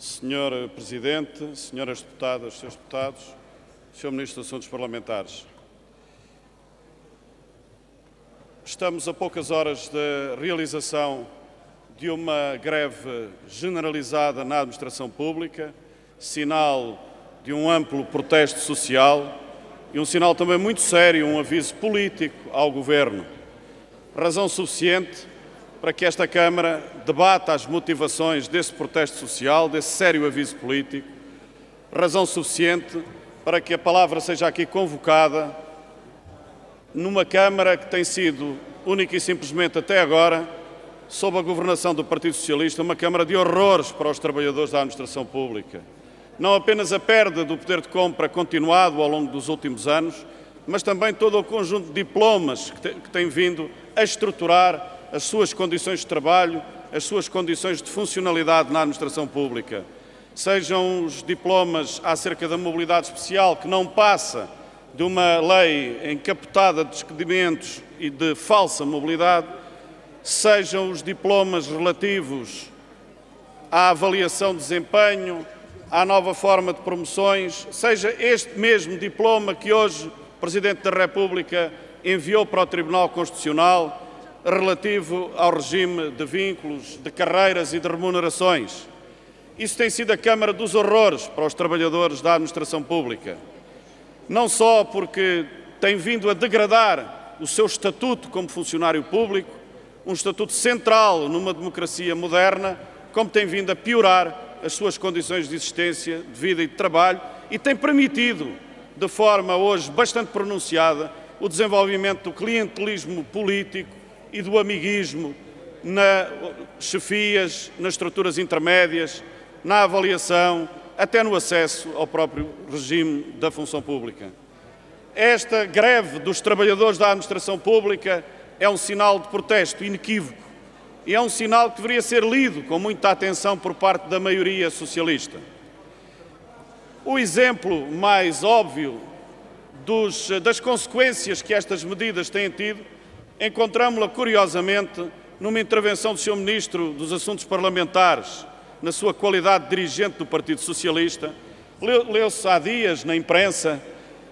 Senhor Presidente, senhoras deputadas, senhores deputados, Sr. Ministro dos Assuntos Parlamentares. Estamos a poucas horas da realização de uma greve generalizada na administração pública, sinal de um amplo protesto social e um sinal também muito sério, um aviso político ao Governo. Razão suficiente para que esta Câmara debata as motivações desse protesto social, desse sério aviso político. Razão suficiente para que a palavra seja aqui convocada numa Câmara que tem sido, única e simplesmente até agora, sob a governação do Partido Socialista, uma Câmara de horrores para os trabalhadores da administração pública. Não apenas a perda do poder de compra continuado ao longo dos últimos anos, mas também todo o conjunto de diplomas que tem vindo a estruturar as suas condições de trabalho, as suas condições de funcionalidade na administração pública. Sejam os diplomas acerca da mobilidade especial, que não passa de uma lei encapotada de despedimentos e de falsa mobilidade, sejam os diplomas relativos à avaliação de desempenho, à nova forma de promoções, seja este mesmo diploma que hoje o Presidente da República enviou para o Tribunal Constitucional, relativo ao regime de vínculos, de carreiras e de remunerações. Isso tem sido a Câmara dos horrores para os trabalhadores da administração pública. Não só porque tem vindo a degradar o seu estatuto como funcionário público, um estatuto central numa democracia moderna, como tem vindo a piorar as suas condições de existência, de vida e de trabalho, e tem permitido, de forma hoje bastante pronunciada, o desenvolvimento do clientelismo político e do amiguismo nas chefias, nas estruturas intermédias, na avaliação, até no acesso ao próprio regime da função pública. Esta greve dos trabalhadores da administração pública é um sinal de protesto inequívoco e é um sinal que deveria ser lido com muita atenção por parte da maioria socialista. O exemplo mais óbvio das consequências que estas medidas têm tido encontramos-la, curiosamente, numa intervenção do Sr. Ministro dos Assuntos Parlamentares, na sua qualidade de dirigente do Partido Socialista. Leu-se há dias na imprensa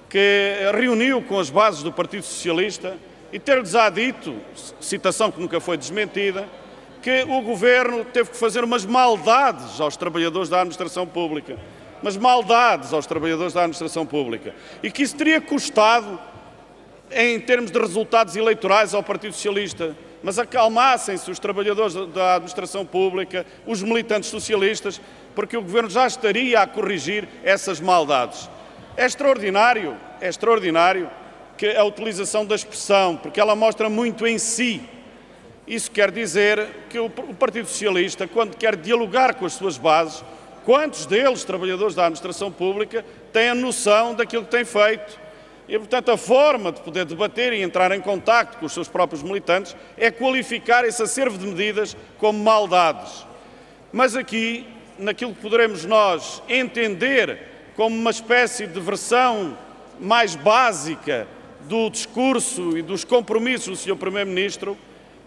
que reuniu com as bases do Partido Socialista e ter-lhes-á dito, citação que nunca foi desmentida, que o Governo teve que fazer umas maldades aos trabalhadores da administração pública. Umas maldades aos trabalhadores da administração pública. E que isso teria custado em termos de resultados eleitorais ao Partido Socialista, mas acalmassem-se os trabalhadores da administração pública, os militantes socialistas, porque o Governo já estaria a corrigir essas maldades. É extraordinário que a utilização da expressão, porque ela mostra muito em si. Isso quer dizer que o Partido Socialista, quando quer dialogar com as suas bases, quantos deles, trabalhadores da administração pública, têm a noção daquilo que têm feito? E, portanto, a forma de poder debater e entrar em contacto com os seus próprios militantes é qualificar esse acervo de medidas como maldades. Mas aqui, naquilo que poderemos nós entender como uma espécie de versão mais básica do discurso e dos compromissos do Sr. Primeiro-Ministro,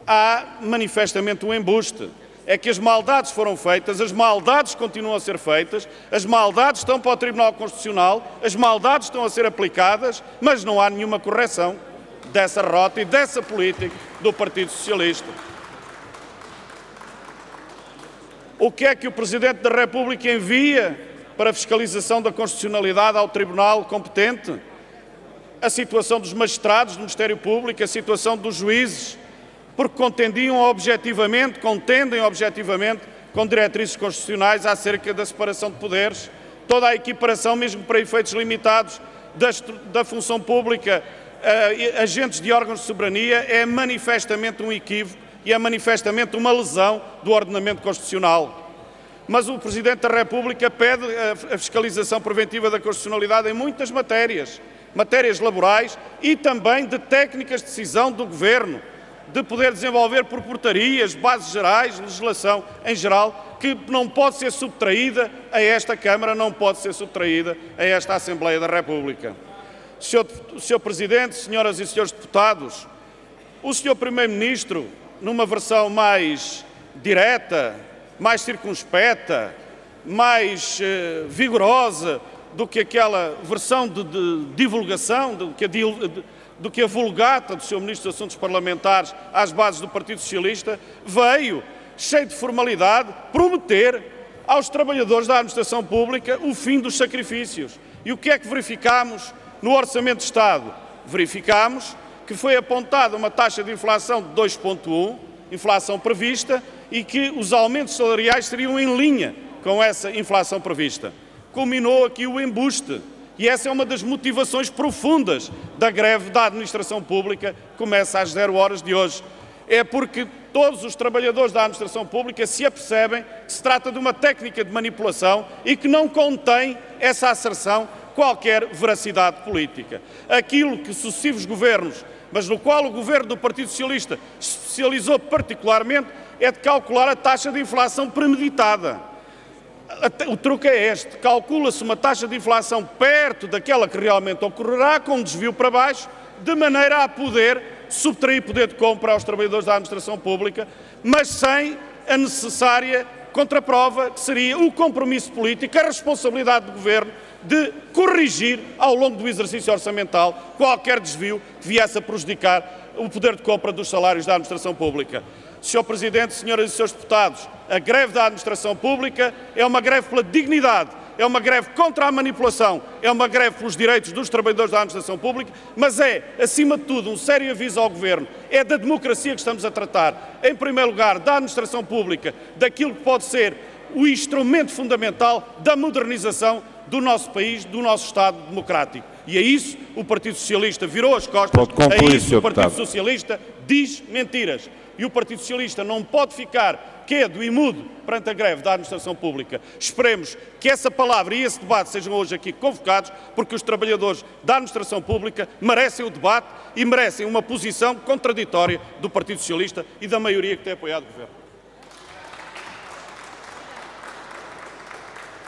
há manifestamente um embuste. É que as maldades foram feitas, as maldades continuam a ser feitas, as maldades estão para o Tribunal Constitucional, as maldades estão a ser aplicadas, mas não há nenhuma correção dessa rota e dessa política do Partido Socialista. O que é que o Presidente da República envia para a fiscalização da constitucionalidade ao Tribunal competente? A situação dos magistrados do Ministério Público, a situação dos juízes, porque contendem objetivamente com diretrizes constitucionais acerca da separação de poderes, toda a equiparação, mesmo para efeitos limitados, da função pública a agentes de órgãos de soberania, é manifestamente um equívoco e é manifestamente uma lesão do ordenamento constitucional. Mas o Presidente da República pede a fiscalização preventiva da constitucionalidade em muitas matérias laborais e também de técnicas de decisão do Governo, de poder desenvolver por portarias, bases gerais, legislação em geral, que não pode ser subtraída a esta Câmara, não pode ser subtraída a esta Assembleia da República. Sr. Presidente, senhoras e senhores deputados, o Sr. Primeiro-Ministro, numa versão mais direta, mais circunspecta, mais vigorosa do que aquela versão de divulgação, do que a vulgata do Sr. Ministro dos Assuntos Parlamentares às bases do Partido Socialista, veio, cheio de formalidade, prometer aos trabalhadores da administração pública o fim dos sacrifícios. E o que é que verificámos no Orçamento de Estado? Verificámos que foi apontada uma taxa de inflação de 2,1%, inflação prevista, e que os aumentos salariais seriam em linha com essa inflação prevista. Culminou aqui o embuste, e essa é uma das motivações profundas da greve da administração pública, que começa às 0 horas de hoje. É porque todos os trabalhadores da administração pública se apercebem que se trata de uma técnica de manipulação e que não contém essa asserção qualquer veracidade política. Aquilo que sucessivos governos, mas no qual o governo do Partido Socialista se especializou particularmente, é de calcular a taxa de inflação premeditada. O truque é este: calcula-se uma taxa de inflação perto daquela que realmente ocorrerá, com um desvio para baixo, de maneira a poder subtrair poder de compra aos trabalhadores da administração pública, mas sem a necessária contraprova, que seria o compromisso político, a responsabilidade do Governo de corrigir, ao longo do exercício orçamental, qualquer desvio que viesse a prejudicar o poder de compra dos salários da administração pública. Sr. Presidente, senhoras e senhores deputados, a greve da administração pública é uma greve pela dignidade, é uma greve contra a manipulação, é uma greve pelos direitos dos trabalhadores da administração pública, mas é, acima de tudo, um sério aviso ao Governo. É da democracia que estamos a tratar. Em primeiro lugar, da administração pública, daquilo que pode ser o instrumento fundamental da modernização do nosso país, do nosso Estado democrático. E a isso o Partido Socialista virou as costas, a isso o Partido Socialista diz mentiras. E o Partido Socialista não pode ficar quedo e mudo perante a greve da administração pública. Esperemos que essa palavra e esse debate sejam hoje aqui convocados, porque os trabalhadores da administração pública merecem o debate e merecem uma posição contraditória do Partido Socialista e da maioria que tem apoiado o Governo.